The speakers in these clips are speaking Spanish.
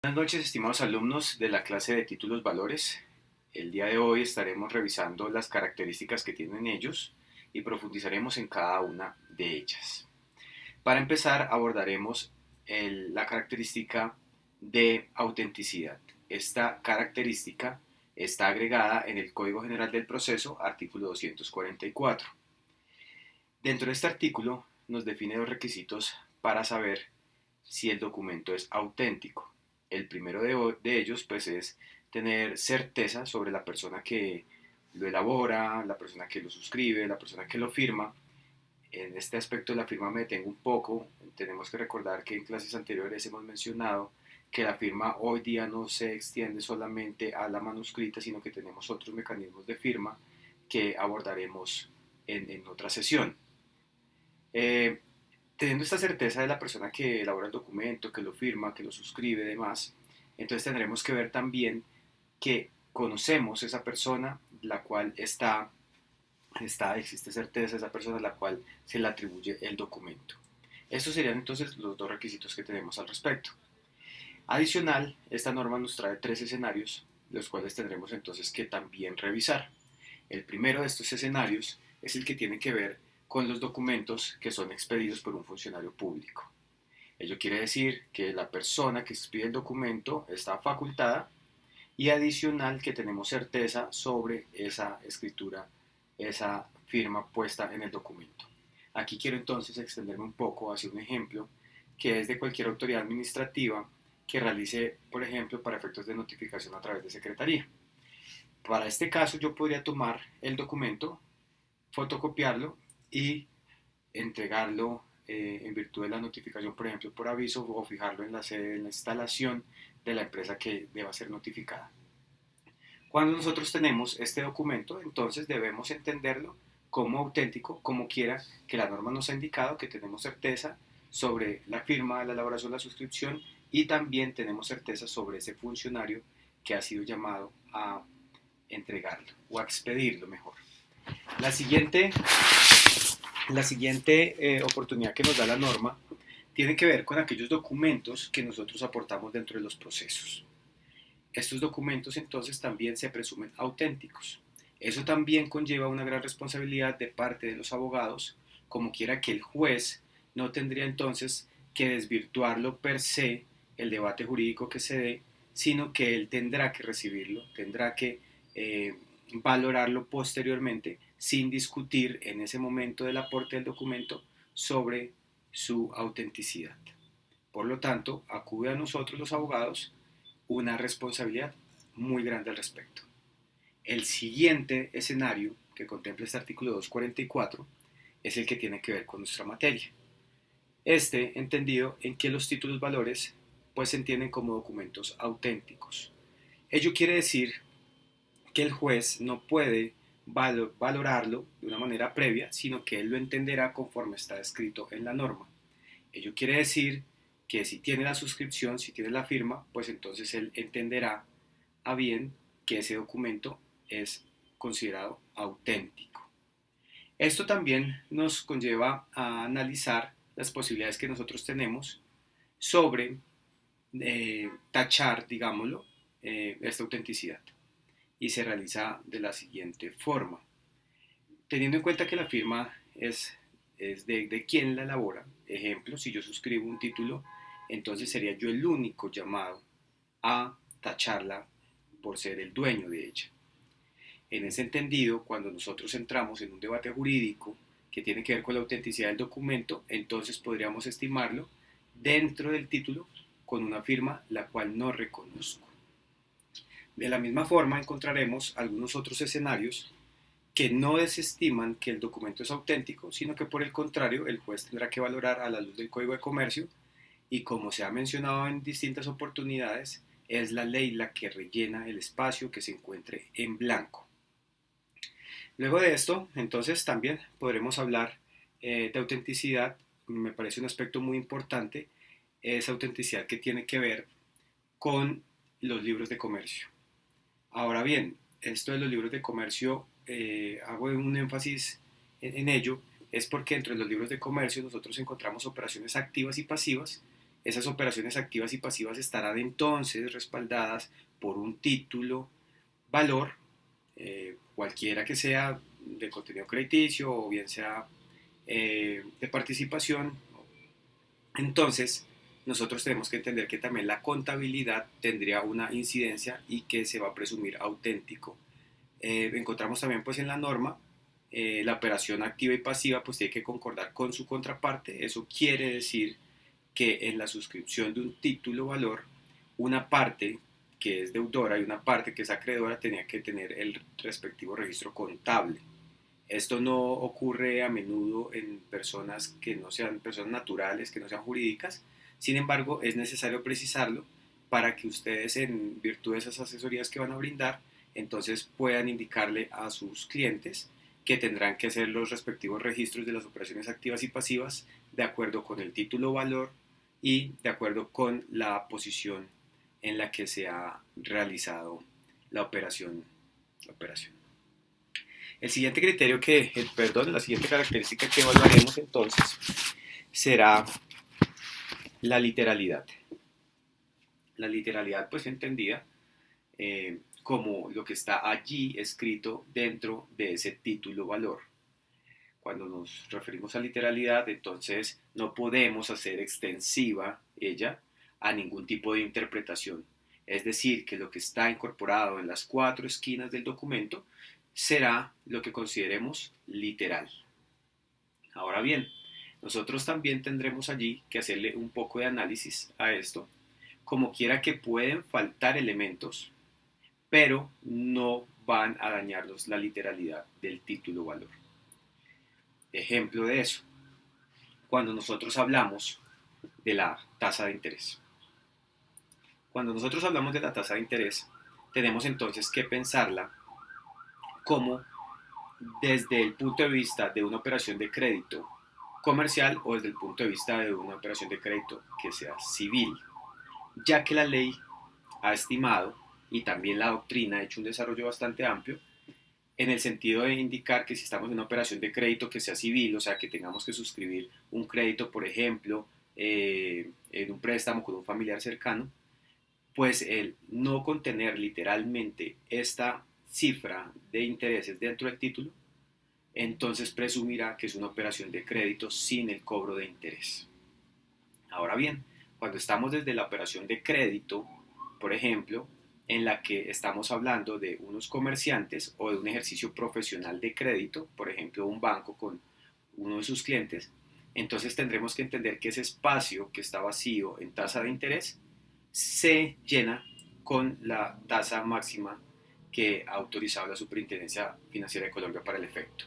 Buenas noches, estimados alumnos de la clase de títulos valores. El día de hoy estaremos revisando las características que tienen ellos y profundizaremos en cada una de ellas. Para empezar, abordaremos la característica de autenticidad. Esta característica está agregada en el Código General del Proceso, artículo 244. Dentro de este artículo nos define los requisitos para saber si el documento es auténtico. El primero de ellos pues es tener certeza sobre la persona que lo elabora, la persona que lo suscribe, la persona que lo firma. En este aspecto de la firma me detengo un poco. Tenemos que recordar que en clases anteriores hemos mencionado que la firma hoy día no se extiende solamente a la manuscrita, sino que tenemos otros mecanismos de firma que abordaremos en otra sesión. Eh, Teniendo esta certeza de la persona que elabora el documento, que lo firma, que lo suscribe y demás, entonces tendremos que ver también que conocemos esa persona, la cual existe certeza de esa persona a la cual se le atribuye el documento. Estos serían entonces los dos requisitos que tenemos al respecto. Adicional, esta norma nos trae tres escenarios, los cuales tendremos entonces que también revisar. El primero de estos escenarios es el que tiene que ver con los documentos que son expedidos por un funcionario público. Ello quiere decir que la persona que expide el documento está facultada y adicional que tenemos certeza sobre esa escritura, esa firma puesta en el documento. Aquí quiero entonces extenderme un poco hacia un ejemplo que es de cualquier autoridad administrativa que realice, por ejemplo, para efectos de notificación a través de secretaría. Para este caso yo podría tomar el documento, fotocopiarlo y entregarlo en virtud de la notificación, por ejemplo, por aviso o fijarlo en la sede, en la instalación de la empresa que deba ser notificada. Cuando nosotros tenemos este documento, entonces debemos entenderlo como auténtico, como quiera que la norma nos ha indicado, que tenemos certeza sobre la firma, la elaboración, la suscripción y también tenemos certeza sobre ese funcionario que ha sido llamado a entregarlo o a expedirlo mejor. La siguiente, la siguiente oportunidad que nos da la norma tiene que ver con aquellos documentos que nosotros aportamos dentro de los procesos. Estos documentos entonces también se presumen auténticos. Eso también conlleva una gran responsabilidad de parte de los abogados, como quiera que el juez no tendría entonces que desvirtuarlo per se el debate jurídico que se dé, sino que él tendrá que recibirlo, tendrá que valorarlo posteriormente sin discutir en ese momento del aporte del documento sobre su autenticidad. Por lo tanto, acude a nosotros los abogados una responsabilidad muy grande al respecto. El siguiente escenario que contempla este artículo 244 es el que tiene que ver con nuestra materia. Este entendido en que los títulos valores pues se entienden como documentos auténticos. Ello quiere decir que el juez no puede valorarlo de una manera previa, sino que él lo entenderá conforme está escrito en la norma. Ello quiere decir que si tiene la suscripción, si tiene la firma, pues entonces él entenderá a bien que ese documento es considerado auténtico. Esto también nos conlleva a analizar las posibilidades que nosotros tenemos sobre tachar, digámoslo, esta autenticidad. Y se realiza de la siguiente forma. Teniendo en cuenta que la firma es de quien la elabora, ejemplo, si yo suscribo un título, entonces sería yo el único llamado a tacharla por ser el dueño de ella. En ese entendido, cuando nosotros entramos en un debate jurídico que tiene que ver con la autenticidad del documento, entonces podríamos estimarlo dentro del título con una firma la cual no reconozco. De la misma forma encontraremos algunos otros escenarios que no desestiman que el documento es auténtico, sino que por el contrario el juez tendrá que valorar a la luz del Código de Comercio y como se ha mencionado en distintas oportunidades, es la ley la que rellena el espacio que se encuentre en blanco. Luego de esto, entonces también podremos hablar de autenticidad, me parece un aspecto muy importante, esa autenticidad que tiene que ver con los libros de comercio. Ahora bien, esto de los libros de comercio, hago un énfasis en ello, es porque dentro de los libros de comercio nosotros encontramos operaciones activas y pasivas Esas operaciones activas y pasivas estarán entonces respaldadas por un título, valor, cualquiera que sea, de contenido crediticio o bien sea de participación. Entonces, nosotros tenemos que entender que también la contabilidad tendría una incidencia y que se va a presumir auténtico. Encontramos también pues en la norma la operación activa y pasiva pues tiene que concordar con su contraparte. Eso quiere decir que en la suscripción de un título valor, una parte que es deudora y una parte que es acreedora tenía que tener el respectivo registro contable. Esto no ocurre a menudo en personas que no sean personas naturales, que no sean jurídicas. Sin embargo, es necesario precisarlo para que ustedes, en virtud de esas asesorías que van a brindar, entonces puedan indicarle a sus clientes que tendrán que hacer los respectivos registros de las operaciones activas y pasivas de acuerdo con el título valor y de acuerdo con la posición en la que se ha realizado la operación. La operación. El siguiente criterio la siguiente característica que evaluaremos entonces será la literalidad. La literalidad pues entendida como lo que está allí escrito dentro de ese título valor. Cuando nos referimos a literalidad, entonces no podemos hacer extensiva ella a ningún tipo de interpretación. Es decir, que lo que está incorporado en las 4 esquinas del documento será lo que consideremos literal. Ahora bien, nosotros también tendremos allí que hacerle un poco de análisis a esto, como quiera que pueden faltar elementos, pero no van a dañarnos la literalidad del título valor. Ejemplo de eso, cuando nosotros hablamos de la tasa de interés. Cuando nosotros hablamos de la tasa de interés, tenemos entonces que pensarla como desde el punto de vista de una operación de crédito comercial o desde el punto de vista de una operación de crédito que sea civil, ya que la ley ha estimado y también la doctrina ha hecho un desarrollo bastante amplio en el sentido de indicar que si estamos en una operación de crédito que sea civil, o sea, que tengamos que suscribir un crédito, por ejemplo, en un préstamo con un familiar cercano, pues el no contener literalmente esta cifra de intereses dentro del título, entonces presumirá que es una operación de crédito sin el cobro de interés. Ahora bien, cuando estamos desde la operación de crédito, por ejemplo, en la que estamos hablando de unos comerciantes o de un ejercicio profesional de crédito, por ejemplo, un banco con uno de sus clientes, entonces tendremos que entender que ese espacio que está vacío en tasa de interés se llena con la tasa máxima que ha autorizado la Superintendencia Financiera de Colombia para el efecto.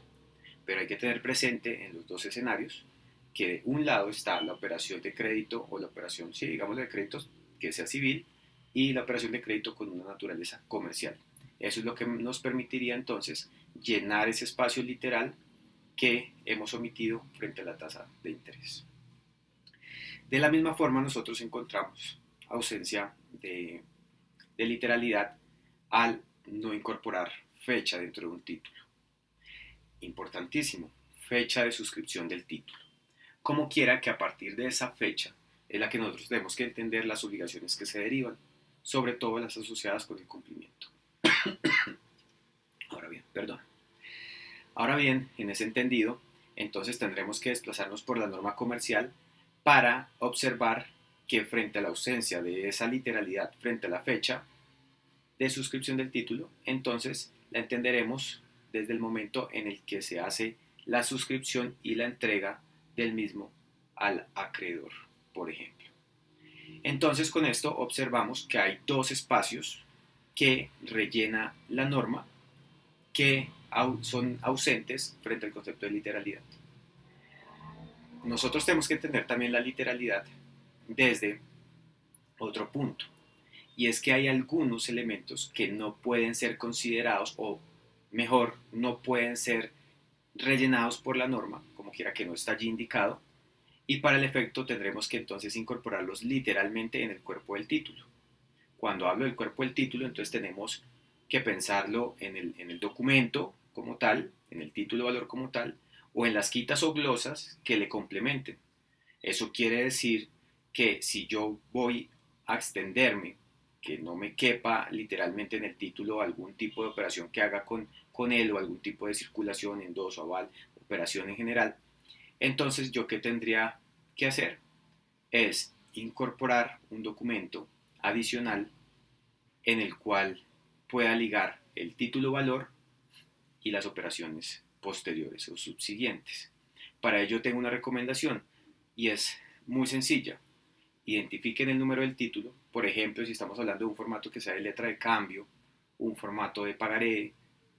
Pero hay que tener presente en los dos escenarios que de un lado está la operación de crédito o la operación, sí, digamos de crédito que sea civil y la operación de crédito con una naturaleza comercial. Eso es lo que nos permitiría entonces llenar ese espacio literal que hemos omitido frente a la tasa de interés. De la misma forma nosotros encontramos ausencia de literalidad al no incorporar fecha dentro de un título. Importantísimo, fecha de suscripción del título. Como quiera que a partir de esa fecha es la que nosotros tenemos que entender las obligaciones que se derivan, sobre todo las asociadas con el cumplimiento. Ahora bien, en ese entendido, entonces tendremos que desplazarnos por la norma comercial para observar que frente a la ausencia de esa literalidad frente a la fecha de suscripción del título, entonces la entenderemos desde el momento en el que se hace la suscripción y la entrega del mismo al acreedor, por ejemplo. Entonces con esto observamos que hay dos espacios que rellena la norma que son ausentes frente al concepto de literalidad. Nosotros tenemos que entender también la literalidad desde otro punto, y es que hay algunos elementos que no pueden ser considerados, o mejor, no pueden ser rellenados por la norma, como quiera que no está allí indicado, y para el efecto tendremos que entonces incorporarlos literalmente en el cuerpo del título. Cuando hablo del cuerpo del título, entonces tenemos que pensarlo en el documento como tal, en el título valor como tal, o en las quitas o glosas que le complementen. Eso quiere decir que si yo voy a extenderme, que no me quepa literalmente en el título algún tipo de operación que haga con él o algún tipo de circulación, endoso, aval, operación en general, entonces yo qué tendría que hacer es incorporar un documento adicional en el cual pueda ligar el título valor y las operaciones posteriores o subsiguientes. Para ello tengo una recomendación y es muy sencilla. Identifiquen el número del título, por ejemplo, si estamos hablando de un formato que sea de letra de cambio, un formato de pagaré,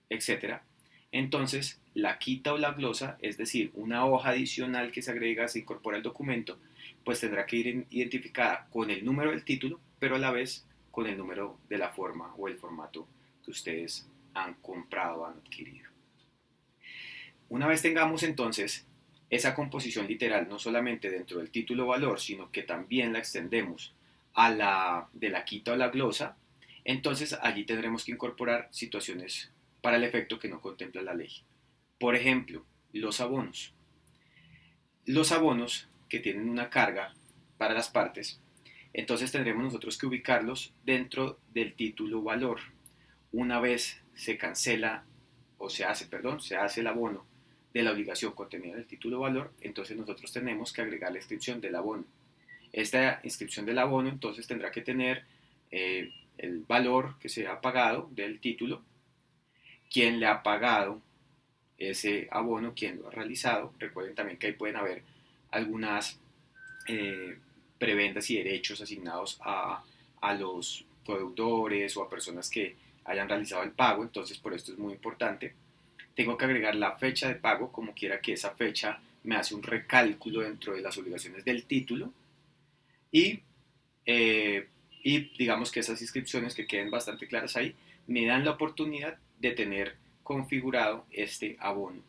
etcétera. Entonces, la quita o la glosa, es decir, una hoja adicional que se agrega, se incorpora al documento, pues tendrá que ir identificada con el número del título, pero a la vez con el número de la forma o el formato que ustedes han comprado, han adquirido. Una vez tengamos entonces esa composición literal, no solamente dentro del título valor, sino que también la extendemos a la de la quita o la glosa, entonces allí tendremos que incorporar situaciones para el efecto que no contempla la ley. Por ejemplo, los abonos. Los abonos que tienen una carga para las partes, entonces tendremos nosotros que ubicarlos dentro del título valor. Una vez se cancela o se hace el abono de la obligación contenida en el título valor, entonces nosotros tenemos que agregar la inscripción del abono. Esta inscripción del abono entonces tendrá que tener el valor que se ha pagado del título, quién le ha pagado ese abono, quién lo ha realizado. Recuerden también que ahí pueden haber algunas eh, prebendas y derechos asignados a los productores o a personas que hayan realizado el pago, entonces por esto es muy importante. Tengo que agregar la fecha de pago, como quiera que esa fecha me hace un recálculo dentro de las obligaciones del título y, eh, y digamos que esas inscripciones que queden bastante claras ahí me dan la oportunidad de tener configurado este abono.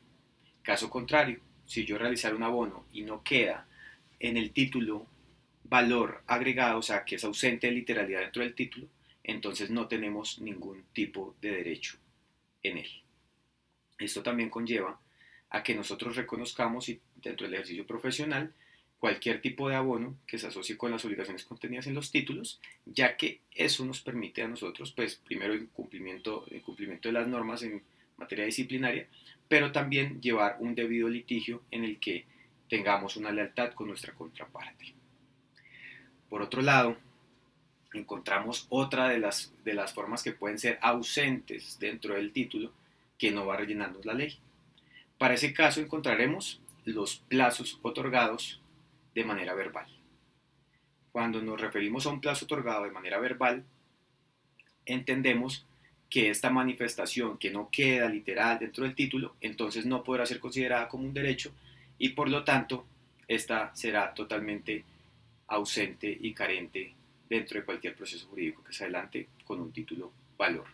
Caso contrario, si yo realizar un abono y no queda en el título valor agregado, o sea, que es ausente de literalidad dentro del título, entonces no tenemos ningún tipo de derecho en él. Esto también conlleva a que nosotros reconozcamos y dentro del ejercicio profesional cualquier tipo de abono que se asocie con las obligaciones contenidas en los títulos, ya que eso nos permite a nosotros, pues primero el cumplimiento de las normas en materia disciplinaria, pero también llevar un debido litigio en el que tengamos una lealtad con nuestra contraparte. Por otro lado, encontramos otra de las formas que pueden ser ausentes dentro del título que no va rellenando la ley. Para ese caso encontraremos los plazos otorgados de manera verbal. Cuando nos referimos a un plazo otorgado de manera verbal, entendemos que esta manifestación que no queda literal dentro del título, entonces no podrá ser considerada como un derecho y por lo tanto esta será totalmente ausente y carente dentro de cualquier proceso jurídico que se adelante con un título valor.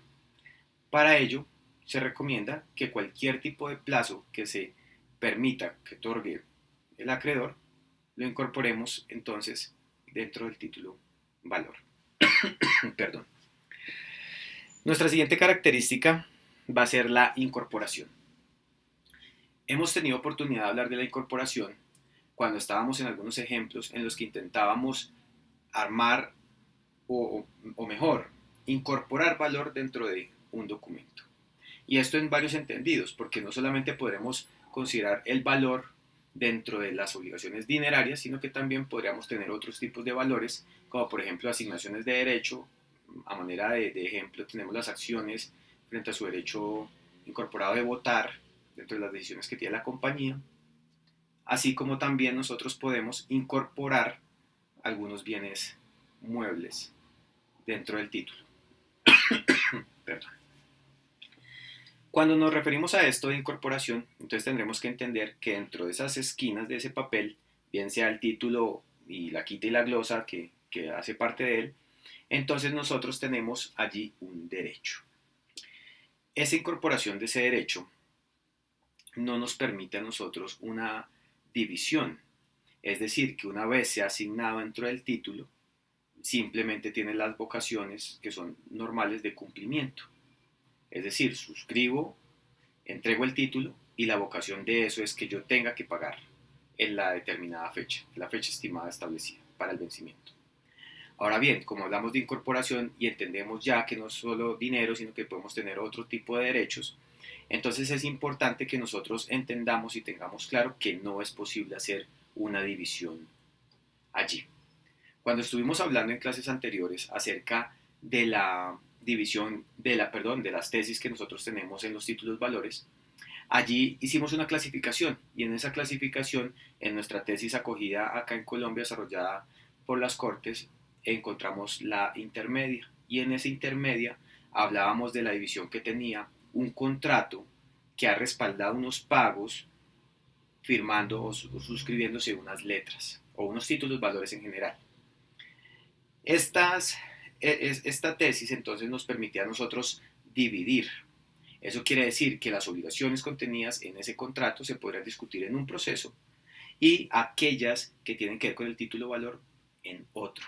Para ello, se recomienda que cualquier tipo de plazo que se permita que otorgue el acreedor, lo incorporemos entonces dentro del título valor. Perdón. Nuestra siguiente característica va a ser la incorporación. Hemos tenido oportunidad de hablar de la incorporación cuando estábamos en algunos ejemplos en los que intentábamos armar o mejor, incorporar valor dentro de un documento. Y esto en varios entendidos, porque no solamente podremos considerar el valor dentro de las obligaciones dinerarias, sino que también podríamos tener otros tipos de valores, como por ejemplo asignaciones de derecho. A manera de ejemplo, tenemos las acciones frente a su derecho incorporado de votar dentro de las decisiones que tiene la compañía, así como también nosotros podemos incorporar algunos bienes muebles dentro del título. Perdón. Cuando nos referimos a esto de incorporación, entonces tendremos que entender que dentro de esas esquinas de ese papel, bien sea el título y la quita y la glosa que hace parte de él, entonces nosotros tenemos allí un derecho. Esa incorporación de ese derecho no nos permite a nosotros una división, es decir, que una vez se ha asignado dentro del título, simplemente tiene las vocaciones que son normales de cumplimiento. Es decir, suscribo, entrego el título y la vocación de eso es que yo tenga que pagar en la determinada fecha, la fecha estimada establecida. para el vencimiento. Ahora bien, como hablamos de incorporación y entendemos ya que no es solo dinero, sino que podemos tener otro tipo de derechos, entonces es importante que nosotros entendamos y tengamos claro que no es posible hacer una división allí. Cuando estuvimos hablando en clases anteriores acerca de la división, de las tesis que nosotros tenemos en los títulos valores, allí hicimos una clasificación y en esa clasificación, en nuestra tesis acogida acá en Colombia, desarrollada por las Cortes, encontramos la intermedia y en esa intermedia hablábamos de la división que tenía un contrato que ha respaldado unos pagos firmando o suscribiéndose unas letras o unos títulos valores en general. Esta tesis entonces nos permitía a nosotros dividir. Eso quiere decir que las obligaciones contenidas en ese contrato se podrán discutir en un proceso y aquellas que tienen que ver con el título valor en otro.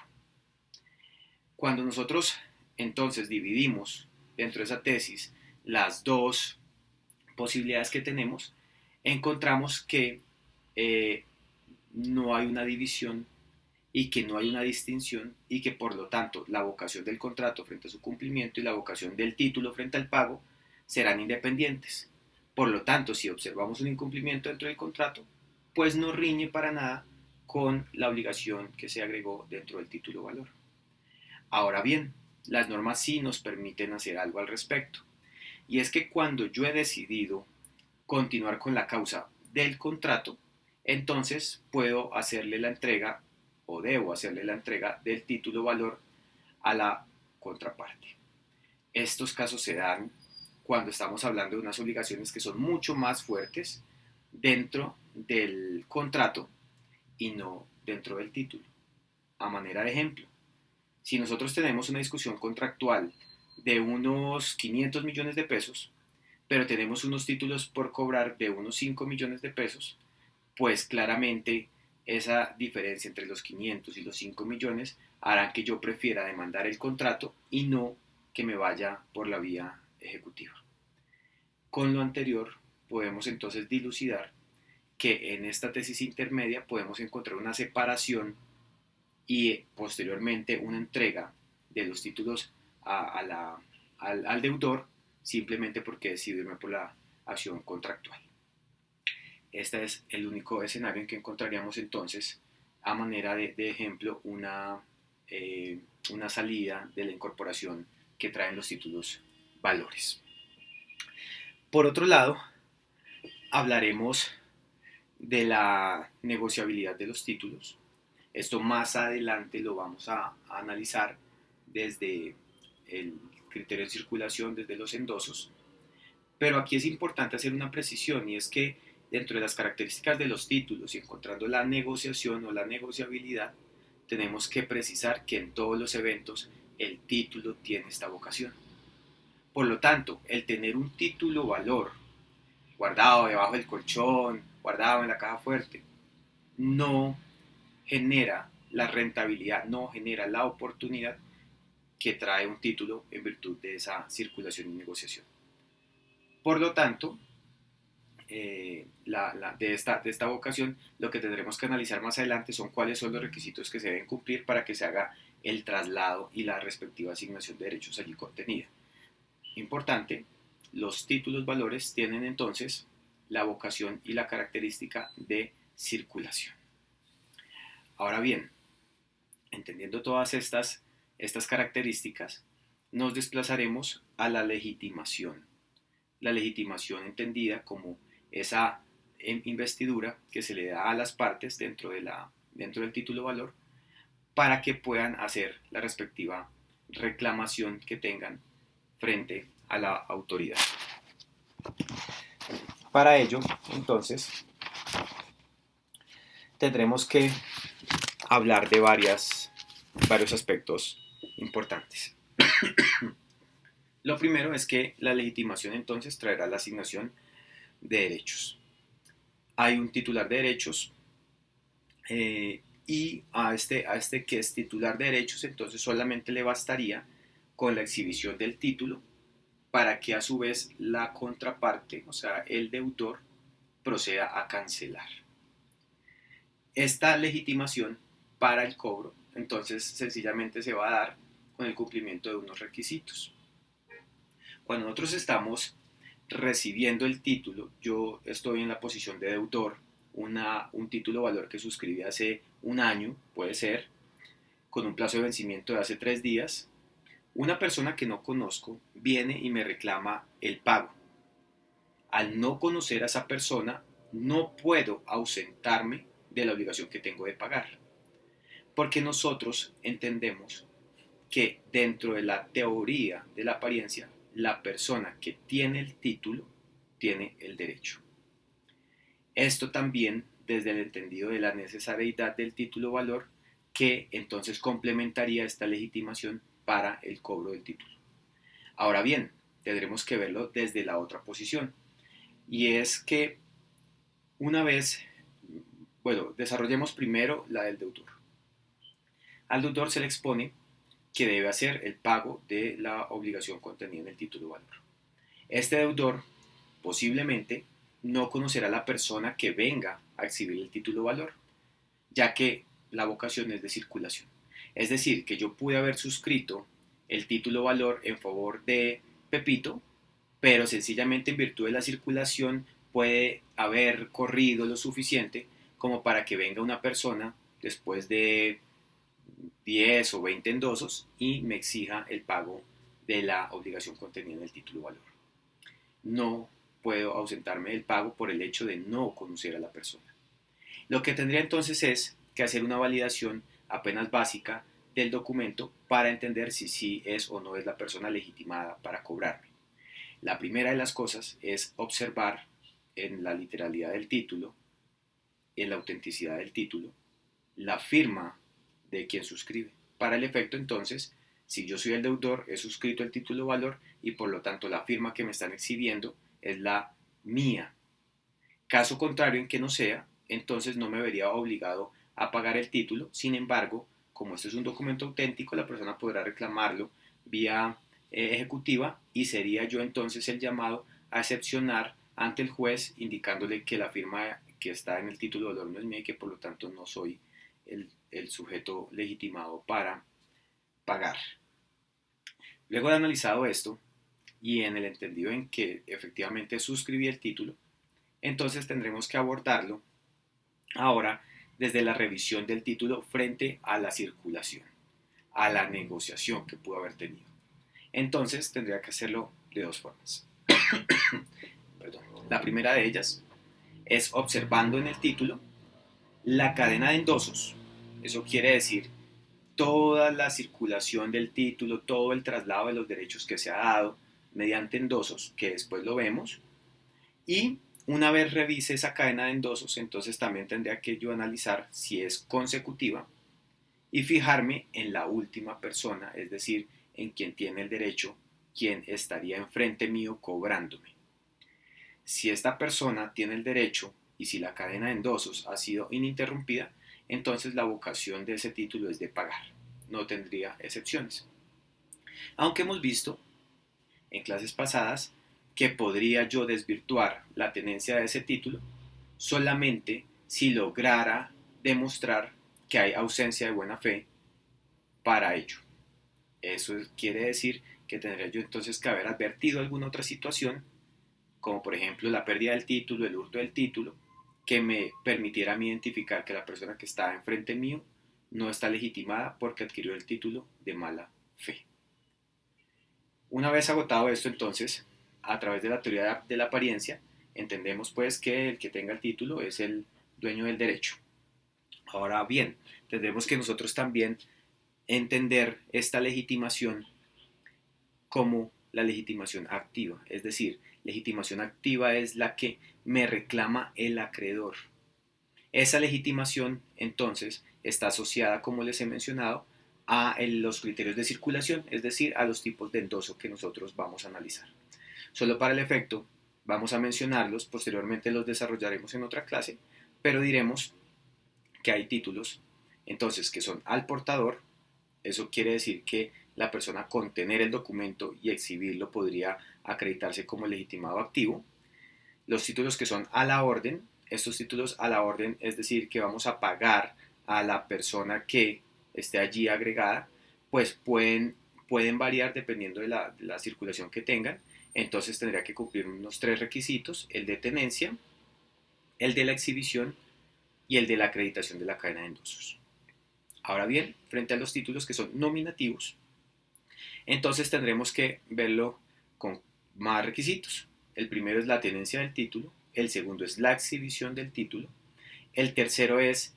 Cuando nosotros entonces dividimos dentro de esa tesis las dos posibilidades que tenemos, encontramos que no hay una división y que no hay una distinción y que por lo tanto la vocación del contrato frente a su cumplimiento y la vocación del título frente al pago serán independientes. Por lo tanto, si observamos un incumplimiento dentro del contrato, pues no riñe para nada con la obligación que se agregó dentro del título valor. Ahora bien, las normas sí nos permiten hacer algo al respecto. Y es que cuando yo he decidido continuar con la causa del contrato, entonces puedo hacerle la entrega o debo hacerle la entrega del título valor a la contraparte. Estos casos se dan cuando estamos hablando de unas obligaciones que son mucho más fuertes dentro del contrato y no dentro del título. A manera de ejemplo, si nosotros tenemos una discusión contractual de unos 500 millones de pesos, pero tenemos unos títulos por cobrar de unos 5 millones de pesos, pues claramente esa diferencia entre los 500 y los 5 millones hará que yo prefiera demandar el contrato y no que me vaya por la vía ejecutiva. Con lo anterior, podemos entonces dilucidar que en esta tesis intermedia podemos encontrar una separación y posteriormente una entrega de los títulos al deudor simplemente porque decido irme por la acción contractual. Este es el único escenario en que encontraríamos entonces, a manera de ejemplo, una salida de la incorporación que traen los títulos valores. Por otro lado, hablaremos de la negociabilidad de los títulos. Esto más adelante lo vamos a analizar desde el criterio de circulación, desde los endosos. Pero aquí es importante hacer una precisión y es que dentro de las características de los títulos y encontrando la negociación o la negociabilidad, tenemos que precisar que en todos los eventos el título tiene esta vocación. Por lo tanto, el tener un título valor guardado debajo del colchón, guardado en la caja fuerte, no genera la rentabilidad, no genera la oportunidad que trae un título en virtud de esa circulación y negociación. Por lo tanto, de esta vocación, lo que tendremos que analizar más adelante son cuáles son los requisitos que se deben cumplir para que se haga el traslado y la respectiva asignación de derechos allí contenida. Importante, los títulos valores tienen entonces la vocación y la característica de circulación. Ahora bien, entendiendo todas estas características, nos desplazaremos a la legitimación. La legitimación entendida como esa investidura que se le da a las partes dentro del título valor para que puedan hacer la respectiva reclamación que tengan frente a la autoridad. Para ello, entonces, tendremos que hablar de varios aspectos importantes. Lo primero es que la legitimación entonces traerá la asignación de derechos. Hay un titular de derechos y a este que es titular de derechos entonces solamente le bastaría con la exhibición del título para que a su vez la contraparte, o sea, el deudor, proceda a cancelar. Esta legitimación para el cobro, entonces sencillamente se va a dar con el cumplimiento de unos requisitos. Cuando nosotros estamos recibiendo el título, yo estoy en la posición de deudor, un título valor que suscribí hace un año, puede ser, con un plazo de vencimiento de hace 3 días, una persona que no conozco viene y me reclama el pago. Al no conocer a esa persona, no puedo ausentarme de la obligación que tengo de pagar. Porque nosotros entendemos que dentro de la teoría de la apariencia, la persona que tiene el título tiene el derecho. Esto también desde el entendido de la necesariedad del título valor, que entonces complementaría esta legitimación para el cobro del título. Ahora bien, tendremos que verlo desde la otra posición, y es que una vez, bueno, desarrollemos primero la del deudor. Al deudor se le expone que debe hacer el pago de la obligación contenida en el título valor. Este deudor posiblemente no conocerá a la persona que venga a exhibir el título valor, ya que la vocación es de circulación. Es decir, que yo pude haber suscrito el título valor en favor de Pepito, pero sencillamente en virtud de la circulación puede haber corrido lo suficiente como para que venga una persona después de 10 o 20 endosos y me exija el pago de la obligación contenida en el título valor. No puedo ausentarme del pago por el hecho de no conocer a la persona. Lo que tendría entonces es que hacer una validación apenas básica del documento para entender si sí es o no es la persona legitimada para cobrarme. La primera de las cosas es observar en la literalidad del título, en la autenticidad del título, la firma de quien suscribe. Para el efecto, entonces, si yo soy el deudor, he suscrito el título valor y por lo tanto la firma que me están exhibiendo es la mía. Caso contrario en que no sea, entonces no me vería obligado a pagar el título. Sin embargo, como este es un documento auténtico, la persona podrá reclamarlo vía ejecutiva y sería yo entonces el llamado a excepcionar ante el juez indicándole que la firma que está en el título de valor no es mía y que por lo tanto no soy el sujeto legitimado para pagar. Luego de analizado esto y en el entendido en que efectivamente suscribí el título, entonces tendremos que abordarlo ahora desde la revisión del título frente a la circulación, a la negociación que pudo haber tenido. Entonces tendría que hacerlo de dos formas. Perdón. La primera de ellas es observando en el título la cadena de endosos. Eso quiere decir toda la circulación del título, todo el traslado de los derechos que se ha dado mediante endosos, que después lo vemos, y una vez revise esa cadena de endosos, entonces también tendría que yo analizar si es consecutiva y fijarme en la última persona, es decir, en quien tiene el derecho, quien estaría enfrente mío cobrándome. Si esta persona tiene el derecho y si la cadena de endosos ha sido ininterrumpida, entonces la vocación de ese título es de pagar, no tendría excepciones. Aunque hemos visto en clases pasadas que podría yo desvirtuar la tenencia de ese título solamente si lograra demostrar que hay ausencia de buena fe para ello. Eso quiere decir que tendría yo entonces que haber advertido alguna otra situación, como por ejemplo la pérdida del título, el hurto del título, que me permitiera a mí identificar que la persona que está enfrente mío no está legitimada porque adquirió el título de mala fe. Una vez agotado esto, entonces, a través de la teoría de la apariencia, entendemos pues que el que tenga el título es el dueño del derecho. Ahora bien, tendremos que nosotros también entender esta legitimación como la legitimación activa, es decir, legitimación activa es la que me reclama el acreedor. Esa legitimación, entonces, está asociada, como les he mencionado, a los criterios de circulación, es decir, a los tipos de endoso que nosotros vamos a analizar. Solo para el efecto, vamos a mencionarlos, posteriormente los desarrollaremos en otra clase, pero diremos que hay títulos, entonces, que son al portador. Eso quiere decir que la persona con tener el documento y exhibirlo podría acreditarse como legitimado activo. Los títulos que son a la orden, estos títulos a la orden es decir que vamos a pagar a la persona que esté allí agregada, pues pueden variar dependiendo de la circulación que tengan. Entonces tendría que cumplir unos tres requisitos: el de tenencia, el de la exhibición y el de la acreditación de la cadena de endosos. Ahora bien, frente a los títulos que son nominativos, entonces tendremos que verlo con más requisitos. El primero es la tenencia del título, el segundo es la exhibición del título, el tercero es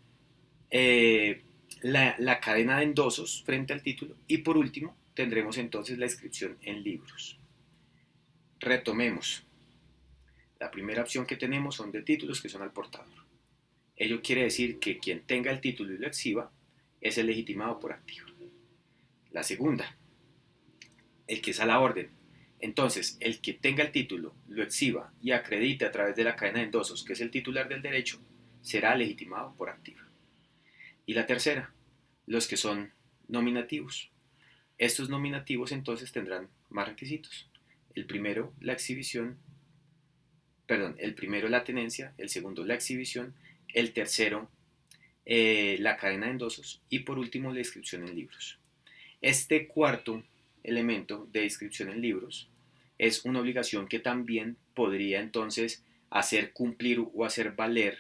la cadena de endosos frente al título, y por último tendremos entonces la inscripción en libros. Retomemos. La primera opción que tenemos son de títulos que son al portador. Ello quiere decir que quien tenga el título y lo exhiba es el legitimado por activa. La segunda, el que es a la orden. Entonces, el que tenga el título, lo exhiba y acredite a través de la cadena de endosos que es el titular del derecho, será legitimado por activa. Y la tercera, los que son nominativos. Estos nominativos entonces tendrán más requisitos. El primero, la exhibición, perdón, el primero la tenencia, el segundo la exhibición, el tercero la cadena de endosos y por último la inscripción en libros. Este cuarto elemento de inscripción en libros es una obligación que también podría entonces hacer cumplir o hacer valer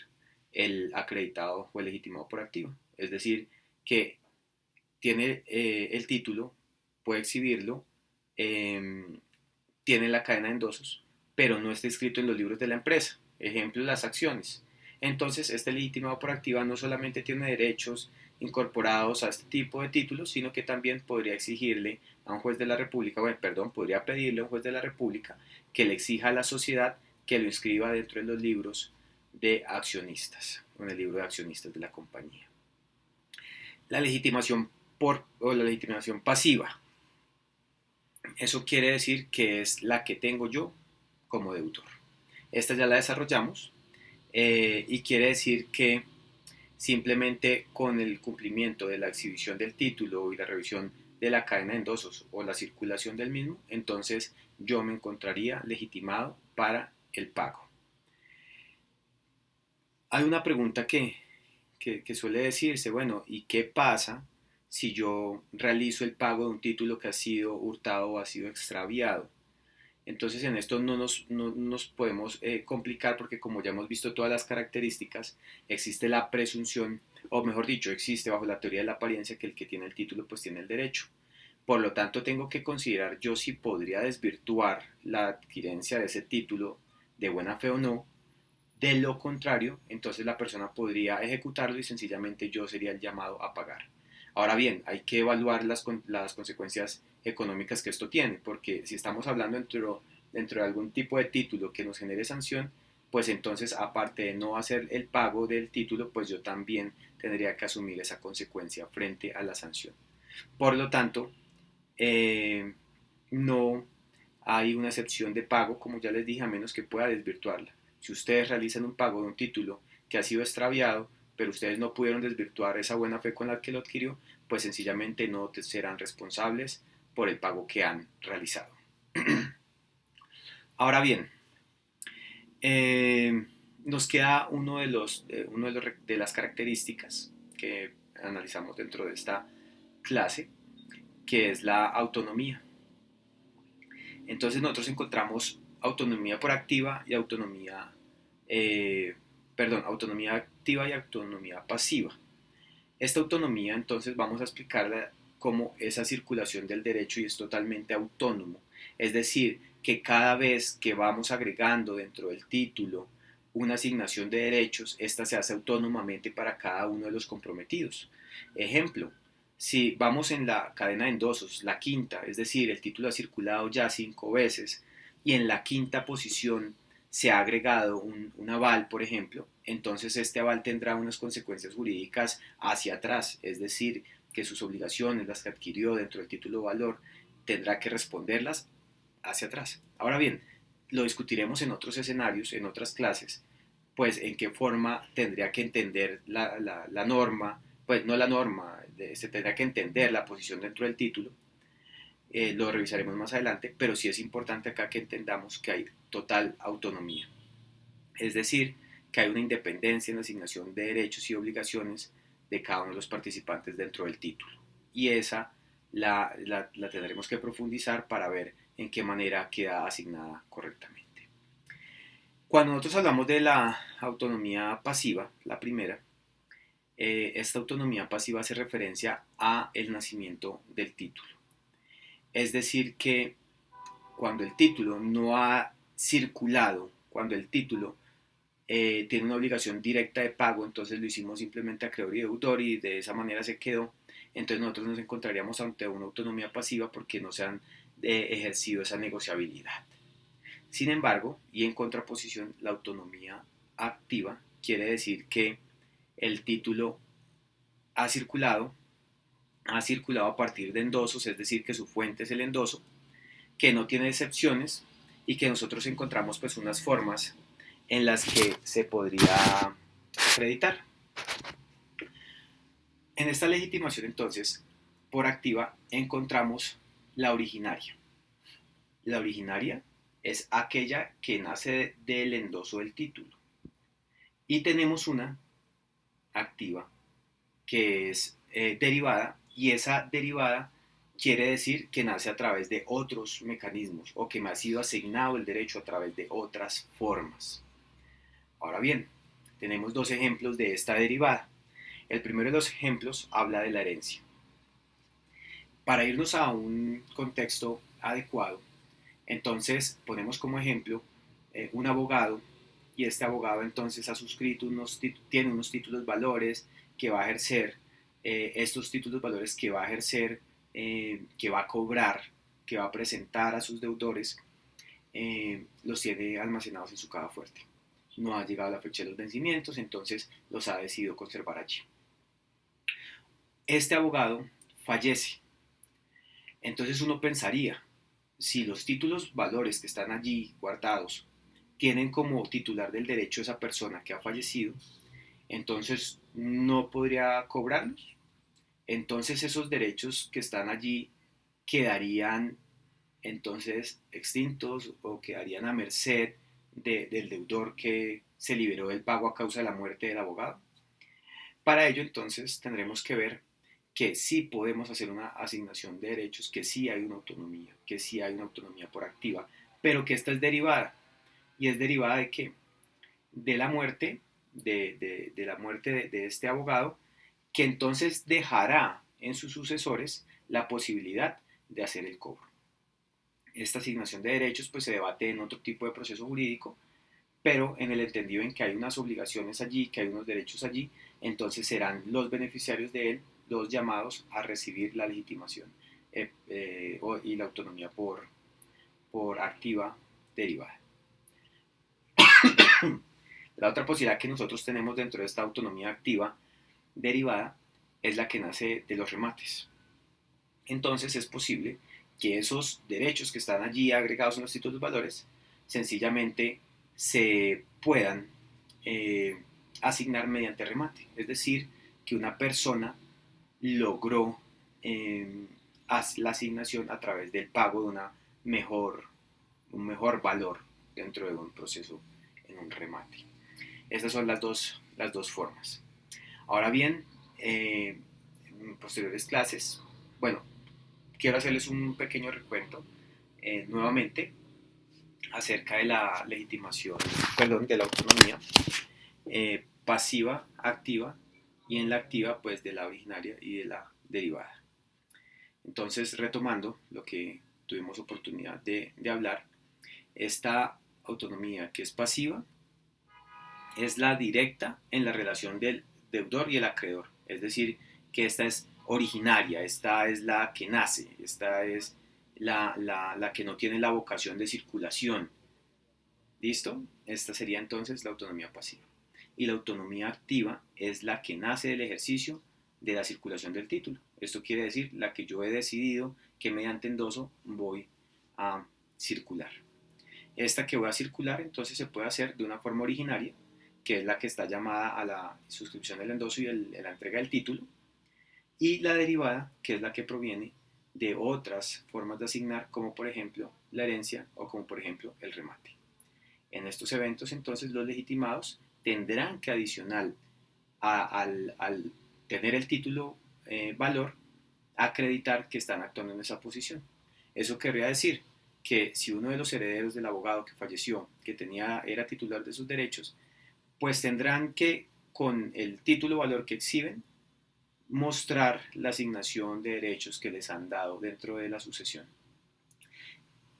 el acreditado o el legitimado por activa. Es decir, que tiene el título, puede exhibirlo, eh, tiene la cadena de endosos, pero no está inscrito en los libros de la empresa. Ejemplo, las acciones. Entonces, este legitimado por activa no solamente tiene derechos incorporados a este tipo de títulos, sino que también podría exigirle a un juez de la República, bueno, perdón, podría pedirle a un juez de la República que le exija a la sociedad que lo inscriba dentro de los libros de accionistas, o en el libro de accionistas de la compañía. La legitimación o la legitimación pasiva. Eso quiere decir que es la que tengo yo como deudor. Esta ya la desarrollamos y quiere decir que simplemente con el cumplimiento de la exhibición del título y la revisión de la cadena de endosos o la circulación del mismo, entonces yo me encontraría legitimado para el pago. Hay una pregunta que suele decirse, bueno, ¿y qué pasa si yo realizo el pago de un título que ha sido hurtado o ha sido extraviado? Entonces en esto no nos podemos complicar porque como ya hemos visto todas las características, existe la presunción, o mejor dicho, existe bajo la teoría de la apariencia que el que tiene el título pues tiene el derecho. Por lo tanto, tengo que considerar yo si podría desvirtuar la adquirencia de ese título de buena fe o no. De lo contrario, entonces la persona podría ejecutarlo y sencillamente yo sería el llamado a pagar. Ahora bien, hay que evaluar las consecuencias económicas que esto tiene, porque si estamos hablando dentro de algún tipo de título que nos genere sanción, pues entonces aparte de no hacer el pago del título, pues yo también tendría que asumir esa consecuencia frente a la sanción. Por lo tanto, no hay una excepción de pago, como ya les dije, a menos que pueda desvirtuarla. Si ustedes realizan un pago de un título que ha sido extraviado, pero ustedes no pudieron desvirtuar esa buena fe con la que lo adquirió, pues sencillamente no serán responsables por el pago que han realizado. Ahora bien, nos queda de las características que analizamos dentro de esta clase, que es la autonomía. Entonces nosotros encontramos autonomía por activa y eh, autonomía activa y autonomía pasiva. Esta autonomía entonces vamos a explicarla como esa circulación del derecho y es totalmente autónomo. Es decir, que cada vez que vamos agregando dentro del título una asignación de derechos, esta se hace autónomamente para cada uno de los comprometidos. Ejemplo, si vamos en la cadena de endosos, la quinta, es decir, el título ha circulado ya 5 veces y en la quinta posición se ha agregado un aval, por ejemplo, entonces este aval tendrá unas consecuencias jurídicas hacia atrás, es decir, que sus obligaciones, las que adquirió dentro del título de valor, tendrá que responderlas hacia atrás. Ahora bien, lo discutiremos en otros escenarios, en otras clases, pues en qué forma tendría que entender la norma, pues no la norma, se tendrá que entender la posición dentro del título, lo revisaremos más adelante, pero sí es importante acá que entendamos que hay total autonomía. Es decir, que hay una independencia en la asignación de derechos y obligaciones de cada uno de los participantes dentro del título. Y esa la tendremos que profundizar para ver en qué manera queda asignada correctamente. Cuando nosotros hablamos de la autonomía pasiva, la primera, esta autonomía pasiva hace referencia a el nacimiento del título. Es decir, que cuando el título no ha circulado, cuando el título tiene una obligación directa de pago, entonces lo hicimos simplemente acreedor y deudor y de esa manera se quedó, entonces nosotros nos encontraríamos ante una autonomía pasiva porque no se han ejercido esa negociabilidad. Sin embargo, y en contraposición, la autonomía activa quiere decir que el título ha circulado a partir de endosos, es decir, que su fuente es el endoso, que no tiene excepciones y que nosotros encontramos pues unas formas en las que se podría acreditar. En esta legitimación entonces, por activa, encontramos la originaria. La originaria es aquella que nace del endoso del título. Y tenemos una activa que es derivada, y esa derivada quiere decir que nace a través de otros mecanismos o que me ha sido asignado el derecho a través de otras formas. Ahora bien, tenemos dos ejemplos de esta derivada. El primero de los ejemplos habla de la herencia. Para irnos a un contexto adecuado, entonces ponemos como ejemplo un abogado, y este abogado entonces ha suscrito tiene unos títulos valores que va a ejercer, estos títulos valores que va a ejercer, que va a cobrar, que va a presentar a sus deudores, los tiene almacenados en su caja fuerte. No ha llegado la fecha de los vencimientos, entonces los ha decidido conservar allí. Este abogado fallece. Entonces uno pensaría, si los títulos valores que están allí guardados tienen como titular del derecho esa persona que ha fallecido, entonces no podría cobrarlos. Entonces esos derechos que están allí quedarían entonces extintos o quedarían a merced del deudor que se liberó del pago a causa de la muerte del abogado. Para ello entonces tendremos que ver que sí podemos hacer una asignación de derechos, que sí hay una autonomía, que sí hay una autonomía por activa, pero que esta es derivada. ¿Y es derivada de qué? De la muerte, de la muerte de este abogado, que entonces dejará en sus sucesores la posibilidad de hacer el cobro. Esta asignación de derechos pues se debate en otro tipo de proceso jurídico, pero en el entendido en que hay unas obligaciones allí, que hay unos derechos allí, entonces serán los beneficiarios de él los llamados a recibir la legitimación y la autonomía por activa derivada. La otra posibilidad que nosotros tenemos dentro de esta autonomía activa derivada es la que nace de los remates. Entonces es posible que esos derechos que están allí agregados en los títulos de valores sencillamente se puedan asignar mediante remate. Es decir, que una persona logró la asignación a través del pago de un mejor valor dentro de un proceso en un remate. Estas son las dos formas. Ahora bien, en posteriores clases, bueno, quiero hacerles un pequeño recuento nuevamente acerca de la legitimación, de la autonomía pasiva, activa, y en la activa pues de la originaria y de la derivada. Entonces, retomando lo que tuvimos oportunidad de hablar, esta autonomía que es pasiva es la directa en la relación del deudor y el acreedor, es decir, que esta es originaria, esta es la que nace, esta es la que no tiene la vocación de circulación. ¿Listo? Esta sería entonces la autonomía pasiva. Y la autonomía activa es la que nace del ejercicio de la circulación del título. Esto quiere decir la que yo he decidido que mediante endoso voy a circular. Esta que voy a circular entonces se puede hacer de una forma originaria, que es la que está llamada a la suscripción del endoso y la entrega del título, y la derivada, que es la que proviene de otras formas de asignar, como por ejemplo la herencia o como por ejemplo el remate. En estos eventos entonces los legitimados tendrán que adicional al tener el título valor, acreditar que están actuando en esa posición. Eso querría decir que si uno de los herederos del abogado que falleció, que era titular de sus derechos, pues tendrán que, con el título valor que exhiben, mostrar la asignación de derechos que les han dado dentro de la sucesión.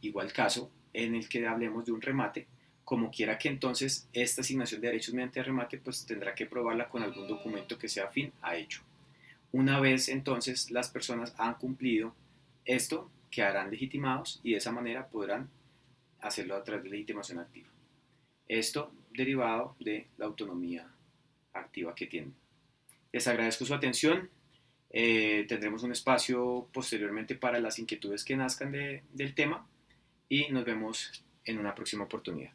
Igual caso en el que hablemos de un remate, como quiera que entonces esta asignación de derechos mediante remate, pues tendrá que probarla con algún documento que sea afín a hecho. Una vez entonces las personas han cumplido esto, quedarán legitimados y de esa manera podrán hacerlo a través de legitimación activa. Esto derivado de la autonomía activa que tienen. Les agradezco su atención. Tendremos un espacio posteriormente para las inquietudes que nazcan del tema y nos vemos en una próxima oportunidad.